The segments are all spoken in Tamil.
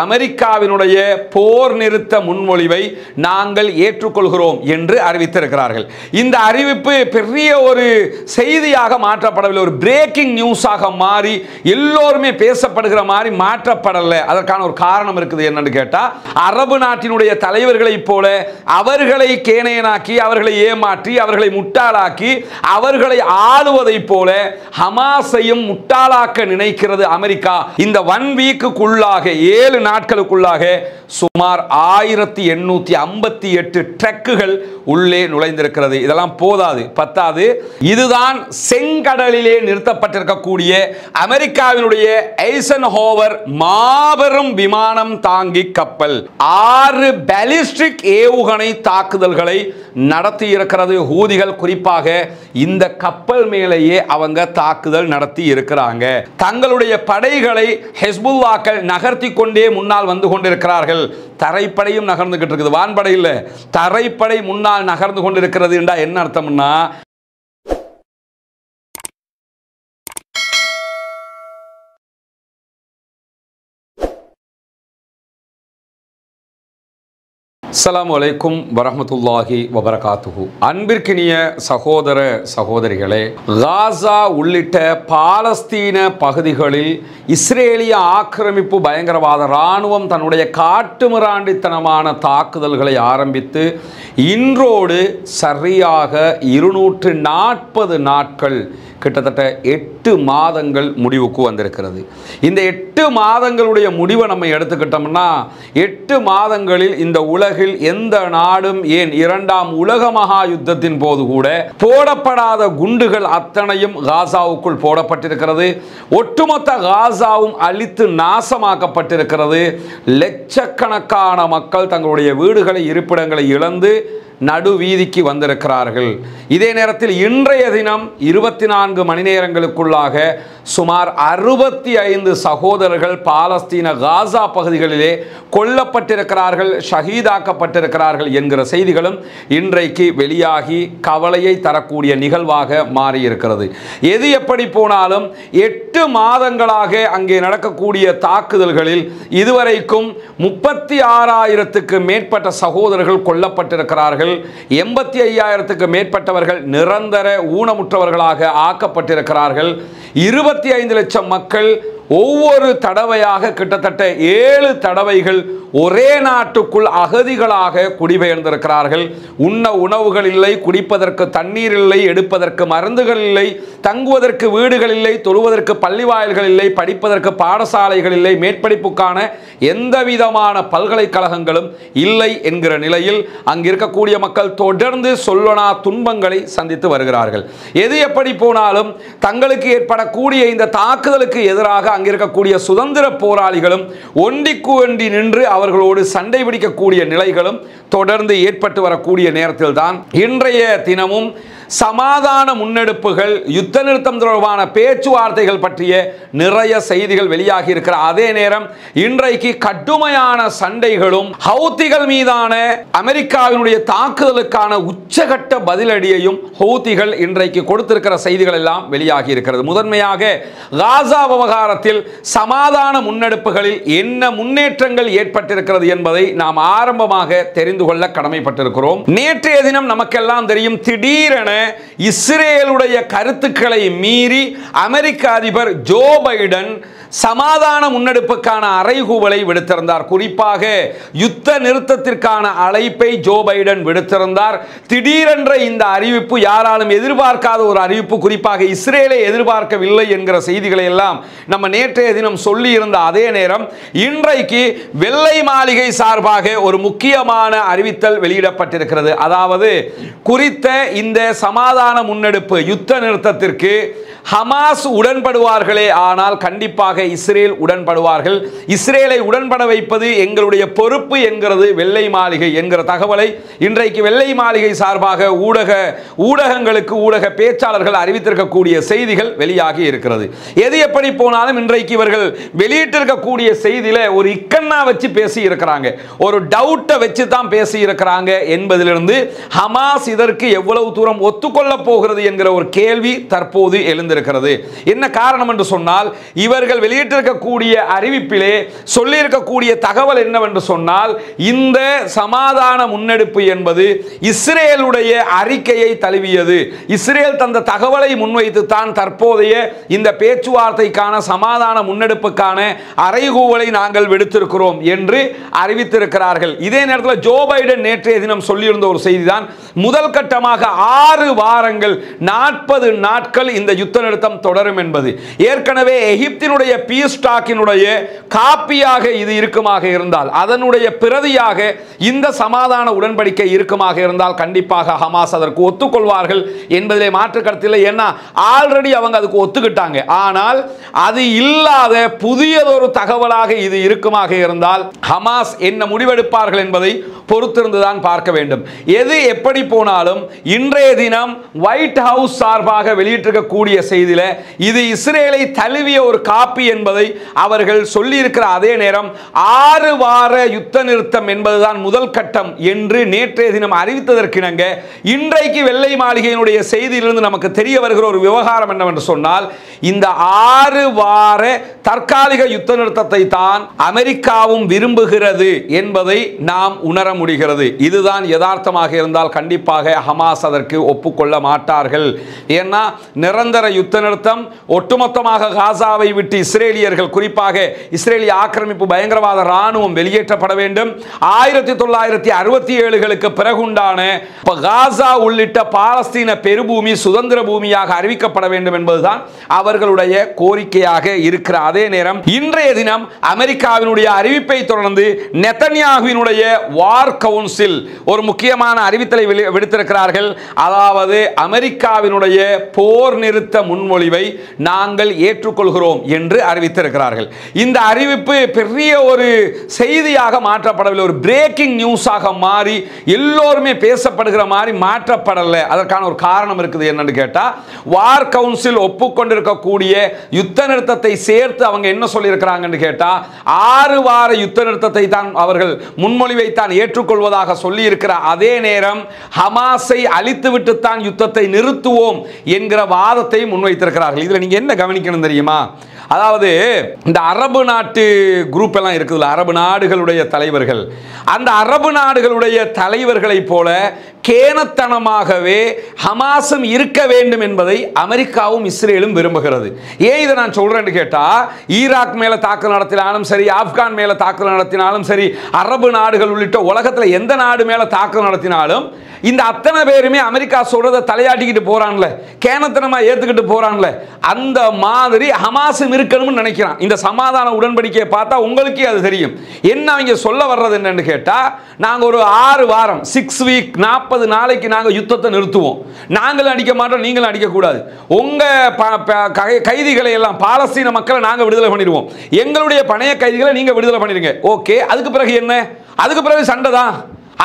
அமெரிக்காவினுடைய போர் நிறுத்த முன்மொழிவை நாங்கள் ஏற்றுக்கொள்கிறோம் என்று அறிவித்திருக்கிறார்கள். இந்த அறிவிப்பு பெரிய ஒரு செய்தியாக மாற்றப்படவில்லை, ஒரு பிரேக்கிங் நியூஸாக மாறி எல்லோருமே பேசப்படுகிற மாதிரி மாற்றப்படலை. அதற்கான ஒரு காரணம் இருக்குது. என்னன்னு கேட்டா, அரபு நாட்டினுடைய தலைவர்களைப் போல அவர்களை கேணையனாக்கி, அவர்களை ஏமாற்றி, அவர்களை முட்டாளாக்கி, அவர்களை ஆளுவதைப் போல ஹமாஸையும் முட்டாளாக்க நினைக்கிறது அமெரிக்கா. இந்த 1 வீக்குக்குள்ளாக 7 நாட்களுக்குள்ளாக சுமார் 1858 ட்ரக்குகள் உள்ளே நுழைந்திருக்கிறது. இதெல்லாம் போதாது, பத்தாது. இதுதான் செங்கடலிலே நிறுத்தப்பட்டிருக்கக்கூடிய அமெரிக்காவினுடைய ஐசன்ஹோவர் மாபெரும் விமானம் தாங்கி கப்பல் 6 பாலிஸ்டிக் ஏவுகணை தாக்குதல்களை நடத்தி இருக்கிறது. ஹூதிகள் குறிப்பாக இந்த கப்பல் மேலேயே அவங்க தாக்குதல் நடத்தி இருக்கிறாங்க. தங்களுடைய படைகளை ஹெஸ்புல்லாக்கள் நகர்த்தி கொண்டே முன்னால் வந்து கொண்டிருக்கிறார்கள். தரைப்படையும் நகர்ந்துகிட்டு இருக்குது, வான்படை இல்ல, தரைப்படை முன்னால் நகர்ந்து கொண்டிருக்கிறது என்றா என்ன அர்த்தம்னா, அஸ்ஸலாமு அலைக்கும் வரஹ்மத்துல்லாஹி வபரகாத்துஹு. அன்பிற்கினிய சகோதர சகோதரிகளே, காசா உள்ளிட்ட பாலஸ்தீன பகுதிகளில் இஸ்ரேலிய ஆக்கிரமிப்பு பயங்கரவாத இராணுவம் தன்னுடைய காட்டுமிராண்டித்தனமான தாக்குதல்களை ஆரம்பித்து இன்றோடு சரியாக 240 நாட்கள், கிட்டத்தட்ட 8 மாதங்கள் முடிவுக்கு வந்திருக்கிறது. இந்த 8 மாதங்களுடைய முடிவை நம்ம எடுத்துக்கிட்டோம்னா, 8 மாதங்களில் இந்த உலகில் எந்த நாடும், ஏன் 2ஆம் உலக மகா யுத்தத்தின் போது கூட போடப்படாத குண்டுகள் அத்தனையும் காசாவுக்குள் போடப்பட்டிருக்கிறது. ஒட்டுமொத்த காசாவும் அழித்து நாசமாக்கப்பட்டிருக்கிறது. லட்சக்கணக்கான மக்கள் தங்களுடைய வீடுகளை, இருப்பிடங்களை இழந்து நடுவீதிக்கு வந்திருக்கிறார்கள். இதே நேரத்தில் இன்றைய தினம் 24 மணி நேரங்களுக்குள்ளாக சுமார் 65 சகோதரர்கள் பாலஸ்தீன காசா பகுதிகளிலே கொல்லப்பட்டிருக்கிறார்கள், ஷஹீதாக்கப்பட்டிருக்கிறார்கள் என்கிற செய்திகளும் இன்றைக்கு வெளியாகி கவலையை தரக்கூடிய நிகழ்வாக மாறியிருக்கிறது. எது எப்படி போனாலும் 8 மாதங்களாக அங்கே நடக்கக்கூடிய தாக்குதல்களில் இதுவரைக்கும் 36,000க்கு மேற்பட்ட சகோதரர்கள் கொல்லப்பட்டிருக்கிறார்கள். 85,000க்கு மேற்பட்டவர்கள் நிரந்தர ஊனமுற்றவர்களாக ஆக்கப்பட்டிருக்கிறார்கள். 25 லட்சம் மக்கள் ஒவ்வொரு தடவையாக கிட்டத்தட்ட 7 தடவைகள் ஒரே நாட்டுக்குள் அகதிகளாக குடிபெயர்ந்திருக்கிறார்கள். உண்ண உணவுகள் இல்லை, குடிப்பதற்கு தண்ணீர் இல்லை, எடுப்பதற்கு மருந்துகள் இல்லை, தங்குவதற்கு வீடுகள் இல்லை, தொழுவதற்கு பள்ளி வாயில்கள் இல்லை, படிப்பதற்கு பாடசாலைகள் இல்லை, மேற்படிப்புக்கான எந்த விதமான பல்கலைக்கழகங்களும் இல்லை என்கிற நிலையில் அங்கு இருக்கக்கூடிய மக்கள் தொடர்ந்து சொல்லனா துன்பங்களை சந்தித்து வருகிறார்கள். எது எப்படி போனாலும் தங்களுக்கு ஏற்படக்கூடிய இந்த தாக்குதலுக்கு எதிராக அங்கு இருக்கக்கூடிய சுதந்திர போராளிகளும் ஒண்டிக்கு ஒண்டி நின்று அவர்களோடு சண்டை பிடிக்கக்கூடிய நிலைகளும் தொடர்ந்து ஏற்பட்டு வரக்கூடிய நேரத்தில் தான் இன்றைய தினமும் சமாதான முன்னெடுப்புகள், யுத்த நிறுத்தம் தொடர்பான பேச்சுவார்த்தைகள் பற்றிய நிறைய செய்திகள் வெளியாகி இருக்கிற அதே நேரம் இன்றைக்கு கடுமையான சண்டைகளும் ஹவுத்திகள் மீதான அமெரிக்காவினுடைய தாக்குதலுக்கான உச்சகட்ட பதிலடியையும் ஹவுத்திகள் இன்றைக்கு கொடுத்திருக்கிற செய்திகள் எல்லாம் வெளியாகி இருக்கிறது. முதன்மையாக காசா விவகாரத்தில் சமாதான முன்னெடுப்புகளில் என்ன முன்னேற்றங்கள் ஏற்பட்டிருக்கிறது என்பதை நாம் ஆரம்பமாக தெரிந்து கொள்ள கடமைப்பட்டிருக்கிறோம். நேற்றைய தினம் நமக்கெல்லாம் தெரியும், திடீரென இஸ்ரேலுடைய கருத்துக்களை மீறி அமெரிக்க அதிபர் ஜோ பைடன் சமாதான முன்னெடுப்புக்கான அறைகூவலை விடுத்திருந்தார். குறிப்பாக யுத்த நிறுத்தத்திற்கான அழைப்பை ஜோ பைடன் விடுத்திருந்தார். திடீரென்ற இந்த அறிவிப்பு யாராலும் எதிர்பார்க்காத ஒரு அறிவிப்பு, குறிப்பாக இஸ்ரேலை எதிர்பார்க்கவில்லை என்கிற செய்திகளை எல்லாம் நம்ம நேற்றைய தினம் சொல்லி இருந்த அதே நேரம் இன்றைக்கு வெள்ளை மாளிகை சார்பாக ஒரு முக்கியமான அறிவித்தல் வெளியிடப்பட்டிருக்கிறது. அதாவது குறித்த இந்த சமாதான முன்னெடுப்பு யுத்த நிறுத்தத்திற்கு ஹமாஸ் உடன்படுவார்களே ஆனால் கண்டிப்பாக இஸ்ரேல் உடன்படுவார்கள். இஸ்ரேலை உடன்பட வைப்பது எங்களுடைய பொறுப்பு என்கிறது வெள்ளை மாளிகை என்கிற தகவலை இன்றைக்கு வெள்ளை மாளிகை சார்பாக ஊடகங்களுக்கு ஊடக பேச்சாளர்கள் அறிவித்திருக்கக்கூடிய செய்திகள் வெளியாகி இருக்கிறது. எது எப்படி போனாலும் இன்றைக்கு இவர்கள் வெளியிட்டிருக்கக்கூடிய செய்தியில ஒரு இக்கண்ணா வச்சு பேசி இருக்கிறாங்க, ஒரு டவுட்டை வச்சு தான் பேசி இருக்கிறாங்க என்பதிலிருந்து ஹமாஸ் இதற்கு எவ்வளவு தூரம் ஒத்துக்கொள்ள போகிறது என்கிற ஒரு கேள்வி தற்போது எழுந்திருக்கிறது. என்ன காரணம் என்று சொன்னால், இவர்கள் வெளியிட்டிருக்கக்கூடிய அறிவிப்பிலே சொல்லியிருக்கக்கூடிய தகவல் என்னவென்று சொன்னால், இந்த சமாதான முன்னெடுப்பு என்பது இஸ்ரேலுடைய அறிக்கையை தழுவியது. இஸ்ரேல் தந்த தகவலை முன்வைத்து தான் தற்போதைய இந்த பேச்சுவார்த்தைக்கான சமாதான முன்னெடுப்புக்கான அறைகூவலை நாங்கள் விடுத்திருக்கிறோம் என்று அறிவித்திருக்கிறார்கள். இதே நேரத்தில் ஜோ பைடன் நேற்றைய தினம் சொல்லியிருந்த ஒரு செய்திதான், முதல் கட்டமாக 6 வாரங்கள் 40 நாட்கள் இந்த யுத்த நிறுத்தம் தொடரும் என்பது. ஏற்கனவே எகிப்தினுடைய பீஸ் டாக்கினுடைய காப்பியாக இது இருக்குமாக இருந்தால், அதனுடைய பிரதியாக இந்த சமாதான உடன்படிக்கை இருக்குமாக இருந்தால் கண்டிப்பாக ஹமாஸ் அதற்கு ஒத்துக்கொள்வார்கள் என்பதிலே மாற்று கருத்தில்லை. ஏன்னா ஆல்ரெடி அவங்க அதுக்கு ஒத்துக்கிட்டாங்க. ஆனால் அது இல்லாத புதியதொரு தகவலாக இது இருக்குமாக இருந்தால் ஹமாஸ் என்ன முடிவெடுப்பார்கள் என்பதை பொறுத்திருந்துதான் பார்க்க வேண்டும். எது எப்படி போனாலும் இன்றைய தினம் ஒயிட் ஹவுஸ் சார்பாக வெளியிட்டிருக்கக்கூடிய செய்தியில இது இஸ்ரேலை தழுவிய ஒரு காப்பி என்பதை அவர்கள் சொல்லியிருக்கிற அதே நேரம் 6 வார யுத்த நிறுத்தம் என்பதுதான் முதல் கட்டம் என்று நேற்றைய தினம் அறிவித்ததற்கிணங்க இன்றைக்கு வெள்ளை மாளிகையினுடைய செய்தியிலிருந்து நமக்கு தெரிய வருகிற ஒரு விவகாரம் என்னவென்று சொன்னால், இந்த 6 வார தற்காலிக யுத்த நிறுத்தத்தை தான் அமெரிக்காவும் விரும்புகிறது என்பதை நாம் உணர முடிகிறது. இதுதான் யதார்த்தமாக இருந்தால் கண்டிப்பாக ஹமாஸ் அதற்கு ஒப்புக்கொள்ள மாட்டார்கள். ஏன்னா நிரந்தர யுத்த நிறுத்தம், ஒட்டுமொத்தமாக காசாவை விட்டு இஸ்ரேலியர்கள், குறிப்பாக இஸ்ரேலிய ஆக்கிரமிப்பு பயங்கரவாத ராணுவம் வெளியேற்றப்பட வேண்டும். 1967களுக்கு பிறகுண்டான காசா உள்ளிட்ட பாலஸ்தீன பெருபூமி சுதந்திர பூமியாக அறிவிக்கப்பட வேண்டும் என்பதுதான் அவர்களுடைய கோரிக்கையாக இருக்கிற அதே நேரம் இன்றைய தினம் அமெரிக்காவினுடைய அறிவிப்பை தொடர்ந்து நெதன்யாகுவினுடைய வார் கவுன்சில் ஒரு முக்கியமான அறிவித்தலை விடுத்திருக்கிறார்கள். அதாவது அமெரிக்காவினுடைய போர் நிறுத்த முன்மொழிவை நாங்கள் ஏற்றுக்கொள்கிறோம் என்று அறிவித்திருக்கிறார்கள். இந்த அறிவிப்பு பெரிய ஒரு செய்தியாக மாற்றப்படவில்லை, ஒரு பிரேக்கிங் நியூஸாக மாறி எல்லோருமே பேசப்படுகிற மாதிரி மாற்றப்படல. அதற்கான ஒரு காரணம் இருக்குது. என்னன்னு கேட்டா, வார் கவுன்சில் ஒப்புக்கொண்டிருக்கக்கூடிய யுத்த நிறுத்தத்தை சேர்த்து அவங்க என்ன சொல்லியிருக்கிறாங்கன்னு கேட்டா, 6 வார யுத்த நிறுத்தத்தை தான் அவர்கள் முன்மொழிவை தான் ஏற்றுக்கொள்வதாக சொல்லி இருக்கிற அதே நேரம் ஹமாஸை அழித்துவிட்டு தான் யுத்தத்தை நிறுத்துவோம் என்கிற வாதத்தை முன்வைத்திருக்கிறார்கள். இதுல நீங்க என்ன கவனிக்கணும் தெரியுமா? அதாவது இந்த அரபு நாட்டு குரூப் எல்லாம் இருக்குதுல்ல, அரபு நாடுகளுடைய தலைவர்கள், அந்த அரபு நாடுகளுடைய தலைவர்களைப் போல கேனத்தனமாகவே ஹமாஸும் இருக்க வேண்டும் என்பதை அமெரிக்காவும் இஸ்ரேலும் விரும்புகிறது. ஏன் இதை நான் சொல்றேன்னு கேட்டா, ஈராக் மேல தாக்குதல் நடத்தினாலும் சரி, ஆப்கான் மேல தாக்குதல் நடத்தினாலும் சரி, அரபு நாடுகள் உள்ளிட்ட உலகத்தில் எந்த நாடு மேல தாக்குதல் நடத்தினாலும் இந்த அத்தனை பேருமே அமெரிக்கா சொல்றதை தலையாட்டிக்கிட்டு போறான்ல, கேனத்தனமா ஏத்துக்கிட்டு போறான்ல, அந்த மாதிரி ஹமாஸும் இருக்கணும்னு நினைக்கிறான். இந்த சமாதான உடன்படிக்கையை பார்த்தா உங்களுக்கே அது தெரியும். என்ன அவங்க சொல்ல வர்றது என்னன்னு கேட்டா, நாங்க ஒரு 6 வாரம் 6 வீக் 40 நாளைக்கு நாங்க யுத்தத்தை நிறுத்துவோம், நாங்களும் அடிக்க மாட்டோம், நீங்களும் அடிக்க கூடாது, உங்க கைதிகளை எல்லாம் பாலஸ்தீன மக்களை நாங்க விடுதலை பண்ணிடுவோம், எங்களுடைய பணைய கைதிகளை நீங்க விடுதலை பண்ணிடுங்க. ஓகே, அதுக்கு பிறகு என்ன? அதுக்கு பிறகு சண்டை தான்,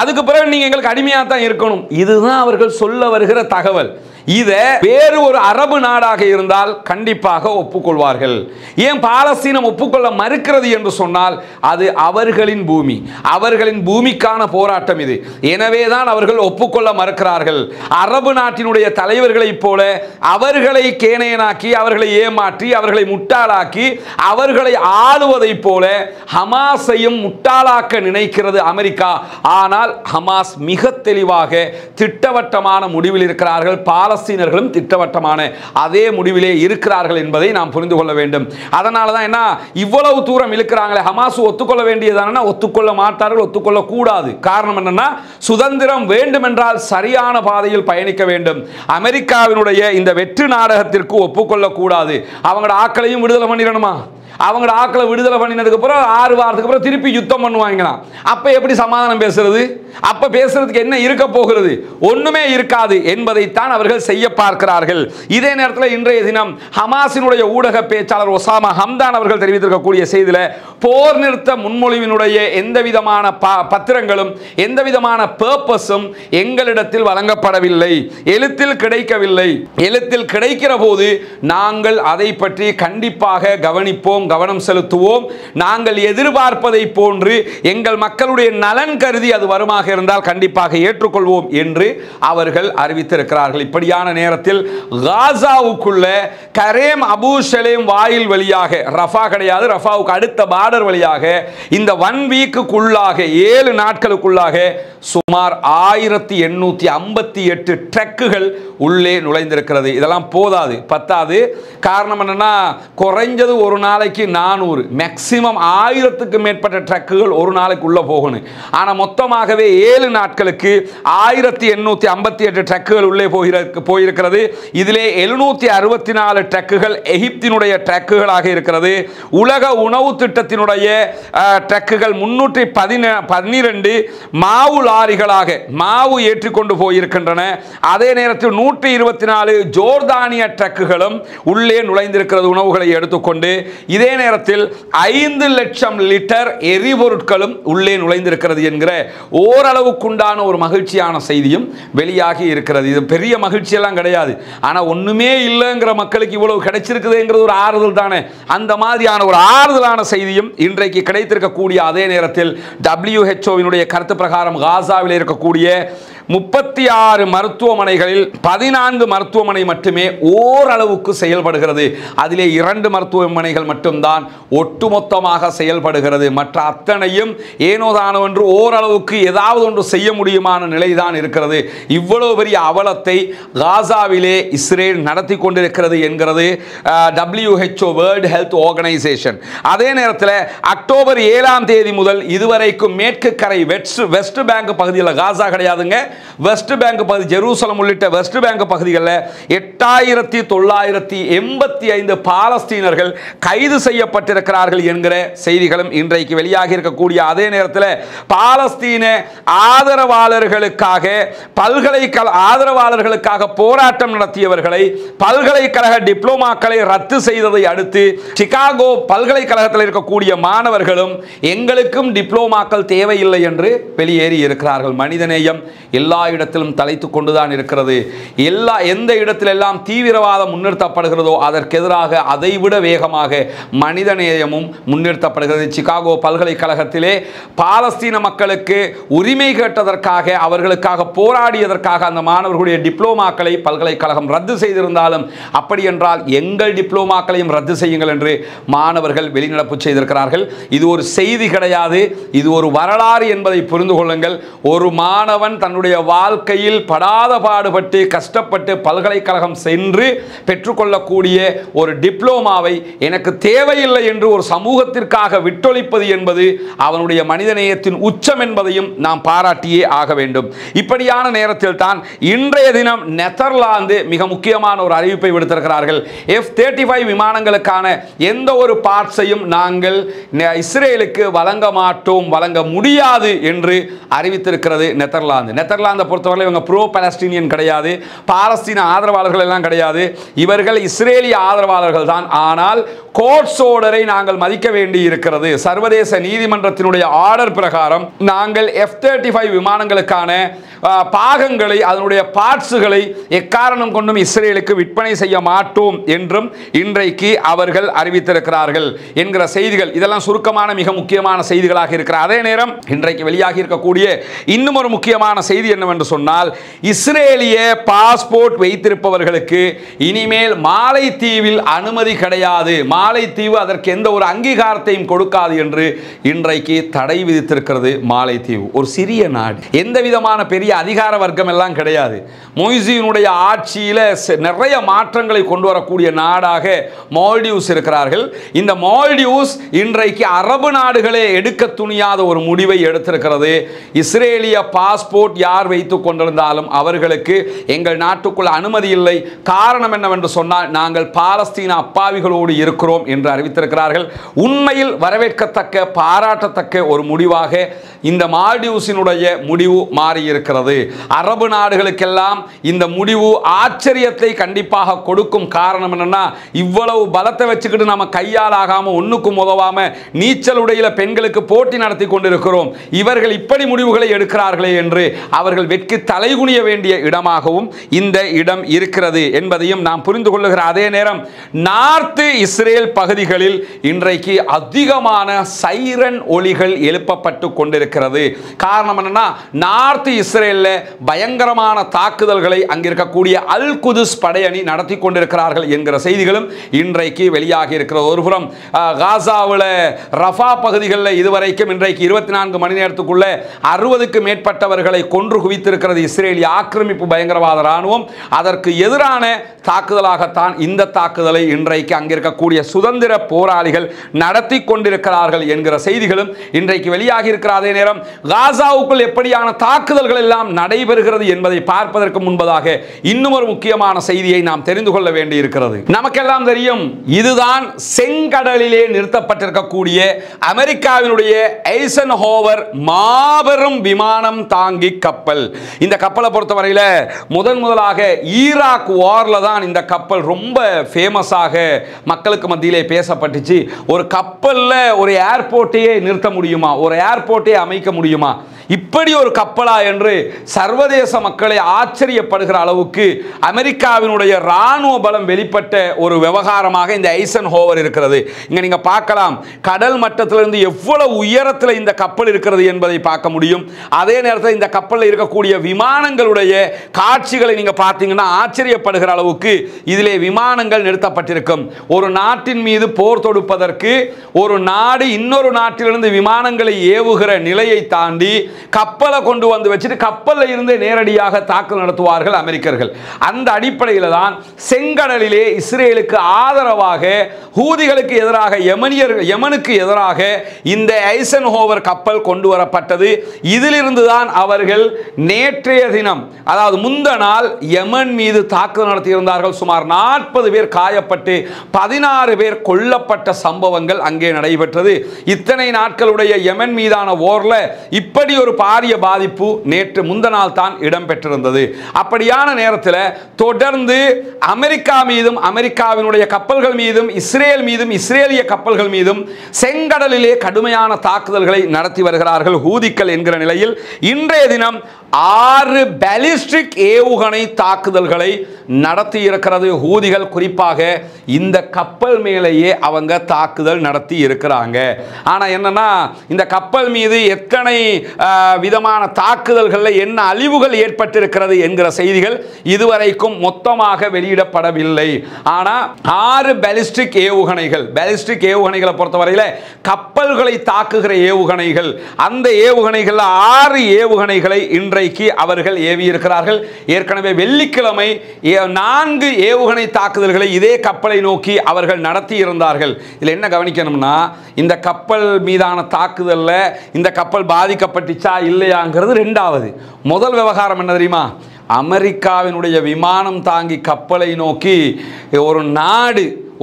அதுக்கு பிறகு நீங்க எங்களுக்கு அடிமையாக தான் இருக்கணும். இதுதான் அவர்கள் சொல்ல வருகிற தகவல். இதை வேறு ஒரு அரபு நாடாக இருந்தால் கண்டிப்பாக ஒப்புக்கொள்வார்கள். ஏன் பாலஸ்தீனம் ஒப்புக்கொள்ள மறுக்கிறது என்று சொன்னால், அது அவர்களின் பூமி, அவர்களின் பூமிக்கான போராட்டம் இது. எனவே தான் அவர்கள் ஒப்புக்கொள்ள மறுக்கிறார்கள். அரபு நாட்டினுடைய தலைவர்களைப் போல அவர்களை கேனையனாக்கி, அவர்களை ஏமாற்றி, அவர்களை முட்டாளாக்கி, அவர்களை ஆளுவதைப் போல ஹமாஸையும் முட்டாளாக்க நினைக்கிறது அமெரிக்கா. ஆனால் ஹமாஸ் மிக தெளிவாக திட்டவட்டமான முடிவில் இருக்கிறார்கள். பாலஸ்தீனர்களும் திட்டவட்டமான அதே முடிவிலே இருக்கிறார்கள் என்பதை நாம் புரிந்து கொள்ள வேண்டும். அதனால தான் என்ன இவ்வளவு தூரம் இழுக்கிறாங்களே, ஹமாஸ் ஒத்துக்கொள்ள வேண்டியதான ஒத்துக்கொள்ள மாட்டார்கள், ஒத்துக்கொள்ள கூடாது. காரணம் என்னன்னா, சுதந்திரம் வேண்டும் என்றால் சரியான பாதையில் பயணிக்க வேண்டும். அமெரிக்காவினுடைய இந்த வெற்று நாடகத்திற்கு ஒப்புக்கொள்ள கூடாது. அவங்களோட ஆட்களையும் விடுதலை பண்ணிடணுமா? அவங்களோட ஆட்களை விடுதலை பண்ணினதுக்கு அப்புறம் 6 வாரத்துக்கு அப்புறம் திருப்பி யுத்தம் பண்ணுவாங்களாம். அப்ப எப்படி சமாதானம் பேசுறது? அப்ப பேசுறதுக்கு என்ன இருக்க போகிறது? ஒண்ணுமே இருக்காது என்பதைத்தான் அவர்கள் செய்ய பார்க்கிறார்கள். இதே நேரத்தில் இன்றைய தினம் ஹமாஸினுடைய ஊடக பேச்சாளர் ஒசாமா ஹம்தான் அவர்கள் தெரிவித்திருக்கக்கூடிய செய்தியில, போர் நிறுத்த முன்மொழிவினுடைய எந்த விதமான பத்திரங்களும் எந்த விதமான பர்பஸும் எங்களிடத்தில் வழங்கப்படவில்லை, எழுத்தில் கிடைக்கவில்லை. எழுத்தில் கிடைக்கிற போது நாங்கள் அதை பற்றி கண்டிப்பாக கவனிப்போம், செலுத்துவோம், கவனம் செலுத்துவோம். நாங்கள் எதிர்பார்ப்பதை போன்று எங்கள் மக்களுடைய நலன் கருதி அது வருமாக இருந்தால் கண்டிப்பாக ஏற்றுக்கொள்வோம் என்று அவர்கள் அறிவித்திருக்கிறார்கள். இப்படியான நேரத்தில் காசாவுக்குள்ள கரேம் அபு ஷலேம் வாயில் வழியாக, ரஃபா கிடையாது, ரஃபாவுக்கு அடுத்த பார்டர் வழியாக இந்த 1 வீக்குக்குள்ளாக 7 நாட்களுக்குள்ளாக சுமார் 1858 ட்ரக்குகள் உள்ளே நுழைந்திருக்கிறது. இதெல்லாம் போதாது, பத்தாது. காரணம் என்னன்னா, குறைஞ்சது ஒரு நாளைக்கு 400, மேக்சிமம் 1000க்கு மேற்பட்ட ட்ரக்குகள் ஒரு நாளைக்கு உள்ள போகணும். ஆனால் மொத்தமாகவே 7 நாட்களுக்கு 1858 ட்ரக்குகள் உள்ளே போயிருக்கிறது. இதிலே 764 ட்ரக்குகள் எகிப்தினுடைய ட்ரக்குகளாக இருக்கிறது. உலக உணவு திட்டத்தினுடைய ட்ரக்குகள் 312 மாவு லாரிகளாக மாவு ஏற்றிக்கொண்டு போயிருக்கின்றன. அதே நேரத்தில் 124 ஜோர்தானிய ட்ரக்குகளும் உள்ளே நுழைந்திருக்கிறது உணவுகளை எடுத்துக்கொண்டு. இதே நேரத்தில் 5 லட்சம் லிட்டர் எரிபொருட்களும் உள்ளே நுழைந்திருக்கிறது என்கிற ஓரளவுக்குண்டான ஒரு மகிழ்ச்சியான செய்தியும் வெளியாகி இருக்கிறது. இது பெரிய மகிழ்ச்சியெல்லாம் கிடையாது, ஆனால் ஒண்ணுமே இல்லைங்கிற மக்களுக்கு இவ்வளவு கிடைச்சிருக்குதுங்கிறது ஒரு ஆறுதல் தானே. அந்த மாதிரியான ஒரு ஆறுதலான செய்தியும் இன்றைக்கு கிடைத்திருக்கக்கூடிய அதே நேரத்தில் WHO கருத்து பிரகாரம் காசாவில் இருக்கக்கூடிய 36 மருத்துவமனைகளில் 14 மருத்துவமனை மட்டுமே ஓரளவுக்கு செயல்படுகிறது. அதிலே 2 மருத்துவமனைகள் மட்டும்தான் ஒட்டுமொத்தமாக செயல்படுகிறது. மற்ற அத்தனையும் ஏனோதானோ என்று ஓரளவுக்கு ஏதாவது ஒன்று செய்ய முடியுமான நிலைதான் இருக்கிறது. இவ்வளவு பெரிய அவலத்தை காசாவிலே இஸ்ரேல் நடத்தி கொண்டிருக்கிறது என்கிறது WHO வேர்ல்ட் ஹெல்த் ஆர்கனைசேஷன். அதே நேரத்தில் அக்டோபர் 7ஆம் தேதி முதல் இதுவரைக்கும் மேற்கு கரை வெஸ்ட் பேங்க் பகுதியில், காசா கிடையாதுங்க, வெஸ்ட் பேங்க் பகுதி, ஜெருசலம் உள்ளிட்ட வெஸ்ட் பேங்க் பகுதிகளில் 8985 பாலஸ்தீனர்கள் கைது செய்யப்பட்டிருக்கிறார்கள் என்கிற செய்திகளும் இன்றைக்கு வெளியாகி இருக்கக்கூடிய அதே நேரத்தில் பாலஸ்தீன ஆதரவாளர்களுக்காக ஆதரவாளர்களுக்காக போராட்டம் நடத்தியவர்களை பல்கலைக்கழக டிப்ளோமாக்களை ரத்து செய்ததை அடுத்து சிகாகோ பல்கலைக்கழகத்தில் இருக்கக்கூடிய மாணவர்களும் எங்களுக்கும் டிப்ளோமாக்கள் தேவையில்லை என்று வெளியேறி இருக்கிறார்கள். மனிதநேயம் எல்லா இடத்திலும் தலைத்துக் கொண்டுதான் இருக்கிறது. எந்த இடத்திலெல்லாம் தீவிரவாதம் முன்னிறுத்தப்படுகிறதோ அதற்கு எதிராக அதைவிட வேகமாக மனிதநேயமும் முன்னிறுத்தப்படுகிறது. சிகாகோ பல்கலைக்கழகத்திலே பாலஸ்தீன மக்களுக்கு உரிமை கேட்டதற்காக, அவர்களுக்காக போராடியதற்காக அந்த மாணவர்களுடைய டிப்ளோமாக்களை பல்கலைக்கழகம் ரத்து செய்திருந்தாலும் அப்படி என்றால் எங்கள் டிப்ளோமாக்களையும் ரத்து செய்யுங்கள் என்று மாணவர்கள் வெளிநடப்பு செய்திருக்கிறார்கள். இது ஒரு செய்தி கிடையாது, இது ஒரு வரலாறு என்பதை புரிந்து கொள்ளுங்கள். ஒரு மாணவன் தன்னுடைய வாழ்க்கையில் படாத பாடுபட்டு கஷ்டப்பட்டு பல்கலைக்கழகம் சென்று பெற்றுக்கொள்ளக்கூடிய ஒரு டிப்ளோமாவை எனக்கு தேவையில்லை என்று ஒரு சமூகத்திற்காக விட்டொழிப்பது என்பது அவனுடைய மனிதநேயத்தின் உச்சம் என்பதையும் நாம் பாராட்டியே ஆக வேண்டும். இப்படியான நேரத்தில் தான் இன்றைய தினம் நெதர்லாந்து மிக முக்கியமான ஒரு அறிவிப்பை விடுத்திருக்கிறார்கள். F-35 விமானங்களுக்கான எந்த ஒரு பார்ட்ஸையும் நாங்கள் இஸ்ரேலுக்கு வழங்க மாட்டோம், வழங்க முடியாது என்று அறிவித்திருக்கிறது நெதர்லாந்து. நெதர்லாந்தை பொறுத்தவரை இவங்க ப்ரோ பாலஸ்தீனியன் கிடையாது, பாலஸ்தீன ஆதரவாளர்கள் எல்லாம் கிடையாது, இவர்கள் இஸ்ரேலிய ஆதரவாளர்கள் தான். ஆனால் கோர்ட்ஸ் ஆர்டரை நாங்கள் மதிக்க வேண்டி இருக்கிறது. சர்வதேச நீதிமன்றத்தினுடைய ஆர்டர் பிரகாரம் நாங்கள் F-35 விமானங்களுக்கான பாகங்களை, அதனுடைய பார்ட்ஸுகளை எக்காரணம் கொண்டும் இஸ்ரேலுக்கு விற்பனை செய்ய மாட்டோம் என்றும் இன்றைக்கு அவர்கள் அறிவித்திருக்கிறார்கள் என்கிற செய்திகள். இதெல்லாம் சுருக்கமான மிக முக்கியமான செய்திகளாக இருக்கிற அதே நேரம் இன்றைக்கு வெளியாகி இருக்கக்கூடிய இன்னும் ஒரு முக்கியமான செய்தி என்னவென்று சொன்னால், இஸ்ரேலிய பாஸ்போர்ட் வைத்திருப்பவர்களுக்கு இனிமேல் மாலைத்தீவில் அனுமதி கிடையாது, மாலைத்தீவு அதற்கு எந்த ஒரு அங்கீகாரத்தையும் கொடுக்காது என்று இன்றைக்கு தடை விதித்திருக்கிறது. மாலைத்தீவு ஒரு சிறிய நாடு, எந்த விதமான பெரிய அதிகார வர்க்கம் எல்லாம் கிடையாது. மொய்சியினுடைய ஆட்சியில் நிறைய மாற்றங்களை கொண்டு வரக்கூடிய நாடாக மால்டிவ்ஸ் இருக்கிறார்கள். இந்த மால்டிவ்ஸ் இன்றைக்கு அரபு நாடுகளே எடுக்க துணியாத ஒரு முடிவை எடுத்திருக்கிறது. இஸ்ரேலிய பாஸ்போர்ட் யார் வைத்துக் கொண்டிருந்தாலும் அவர்களுக்கு எங்கள் நாட்டுக்குள் அனுமதி இல்லை. காரணம் என்னவென்று சொன்னால் நாங்கள் பாலஸ்தீன அப்பாவிகளோடு இருக்கிறோம் என்று அறிவித்திருக்கிறார்கள். உண்மையில் வரவேற்கத்தக்க, பாராட்டத்தக்க ஒரு முடிவாக இந்த மால்டிவ்ஸினுடைய முடிவு மாறியிருக்கிறது. அரபு நாடுகளுக்கெல்லாம் இந்த முடிவு ஆச்சரியத்தை கண்டிப்பாக கொடுக்கும். காரணம் என்னன்னா, இவ்வளவு பலத்தை வச்சுக்கிட்டு நம்ம கையால் ஆகாம ஒண்ணுக்கும் உதவாம நீச்சல் உடையில பெண்களுக்கு போட்டி நடத்தி கொண்டிருக்கிறோம், இவர்கள் இப்படி முடிவுகளை எடுக்கிறார்களே என்று அவர்கள் வெட்கி தலைகுனிய வேண்டிய இடமாகவும் இந்த இடம் இருக்கிறது என்பதையும் நாம் புரிந்து கொள்ளுகிற அதே நேரம் நார்த் இஸ்ரேல் பகுதிகளில் இன்றைக்கு அதிகமான சைரன் ஒலிகள் எழுப்பப்பட்டு கொண்டிருக்கிறது. காரணம் என்னன்னா, நார்த் இஸ்ரேலில் பயங்கரமான தாக்குதல்களை அங்கிருக்கக்கூடிய அல் குதுஸ் படையணி நடத்தி கொண்டிருக்கிறார்கள் என்கிற செய்திகளும் இன்றைக்கு வெளியாகி இருக்கிறது. ஒருபுறம் காசாவில் ரஃபா பகுதிகளில் இதுவரைக்கும் இன்றைக்கு 24 மணி நேரத்துக்குள்ள 60க்கு மேற்பட்டவர்களை கொன்று குவித்திருக்கிறது இஸ்ரேலிய ஆக்கிரமிப்பு பயங்கரவாத ராணுவம். அதற்கு எதிரான தாக்குதலாகத்தான் இந்த தாக்குதலை இன்றைக்கு அங்கிருக்கக்கூடிய சுதந்திர போராளிகள் நடத்தி கொண்டிருக்கிறார்கள் என்கிற செய்திகளும் இன்றைக்கு வெளியாகி இருக்கிற அதே நேரம் காசாவுக்குள் எப்படியான தாக்குதல்கள் எல்லாம் நடைபெறுகிறது என்பதை பார்ப்பதற்கு முன்பதாக இன்னும் ஒரு முக்கியமான செய்தியை நாம் தெரிந்து கொள்ள வேண்டி இருக்கிறது. நமக்கெல்லாம் தெரியும், இதுதான் செங்கடலிலே நிறுத்தப்பட்டிருக்கக்கூடிய அமெரிக்காவினுடைய ஐசன்ஹோவர் மாபெரும் விமானம் தாங்கி கப்பல். இந்த கப்பலை பொறுத்தவரையில் முதலாக ஈராக் வார்ல தான் இந்த கப்பல் ரொம்ப ஃபேமஸாக மக்களுக்கு மத்தியிலே பேசப்பட்டுச்சு. ஒரு கப்பல்ல ஒரு ஏர்போர்ட்டையே நிறுத்த முடியுமா, ஒரு ஏர்போர்ட்டை அமைக்க முடியுமா, இப்படி ஒரு கப்பலா என்று சர்வதேச மக்களை ஆச்சரியப்படுகிற அளவுக்கு அமெரிக்காவினுடைய ராணுவ பலம் வெளிப்பட்ட ஒரு விவகாரமாக இந்த ஐசன்ஹோவர் இருக்கிறது. இங்க நீங்க பார்க்கலாம், கடல் மட்டத்திலிருந்து எவ்வளவு உயரத்தில் இந்த கப்பல் இருக்கிறது என்பதை பார்க்க முடியும். அதே நேரத்தில் இந்த கப்பலில் இருக்கக்கூடிய விமானங்களுடைய காட்சிகளை நீங்க பார்த்தீங்கன்னா ஆச்சரியப்படுகிற அளவுக்கு இதிலே விமானங்கள் நிறுத்தப்பட்டிருக்கும். ஒரு நாட்டின் மீது போர் தொடுப்பதற்கு ஒரு நாடு இன்னொரு நாட்டிலிருந்து விமானங்களை ஏவுகிற நிலையை தாண்டி கப்பலை கொண்டு வந்து வச்சுட்டு கப்பலில் இருந்து நேரடியாக தாக்குதல் நடத்துவார்கள் அமெரிக்கர்கள். அந்த அடிப்படையில் தான் செங்கடலிலே இஸ்ரேலுக்கு ஆதரவாக ஹூதிகளுக்கு எதிராக யமனுக்கு எதிராக இந்த ஐசன்ஹோவர் கப்பல் கொண்டு வரப்பட்டது. இதிலிருந்து தான் அவர்கள் நேற்றைய தினம், அதாவது முந்த நாள் யமன் மீது தாக்குதல் நடத்தியிருந்தார்கள். சுமார் 40 பேர் காயப்பட்டு 16 பேர் கொல்லப்பட்ட சம்பவங்கள் அங்கே நடைபெற்றது. இத்தனை நாட்களுடைய யமன் மீதான போர்ல இப்படி ஒரு பாரிய பாதிப்பு நேற்று முந்த நாள் தான் இடம்பெற்றிருந்தது. அப்படியான நேரத்தில் தொடர்ந்து அமெரிக்கா மீதும் அமெரிக்காவினுடைய கப்பல்கள் மீதும் இஸ்ரேல் மீதும் இஸ்ரேலிய கப்பல்கள் மீதும் செங்கடலிலே கடுமையான தாக்குதல்களை நடத்தி வருகிறார்கள் ஹூதிக்கள் என்கிற நிலையில் இன்றைய தினம் 6 பாலிஸ்டிக் ஏவுகணை தாக்குதல்களை நடத்தி இருக்கிறது ஹூதிகள். குறிப்பாக இந்த கப்பல் மேலேயே அவங்க தாக்குதல் நடத்தி இருக்கிறாங்க. ஆனா என்னன்னா, இந்த கப்பல் மீது எத்தனை விதமான தாக்குதல்களில் என்ன அழிவுகள் ஏற்பட்டிருக்கிறது என்கிற செய்திகள் இதுவரைக்கும் மொத்தமாக வெளியிடப்படவில்லை. ஆனா 6 பாலிஸ்டிக் ஏவுகணைகளை பொறுத்தவரையில் கப்பல்களை தாக்குகிற ஏவுகணைகள், அந்த ஏவுகணைகள் 6 ஏவுகணைகளை இன்றைக்கு அவர்கள் ஏவி இருக்கிறார்கள். ஏற்கனவே வெள்ளிக்கிழமை 4 ஏவுகணை தாக்குதல்களை இதே கப்பலை நோக்கி அவர்கள் நடத்தி இருந்தார்கள். இதில் என்ன கவனிக்கணும்னா, இந்த கப்பல் மீதான தாக்குதல்ல இந்த கப்பல் பாதிக்கப்பட்டுச்சா இல்லையாங்கிறது ரெண்டாவது. முதல் விவகாரம் என்ன தெரியுமா, அமெரிக்காவினுடைய விமானம் தாங்கி கப்பலை நோக்கி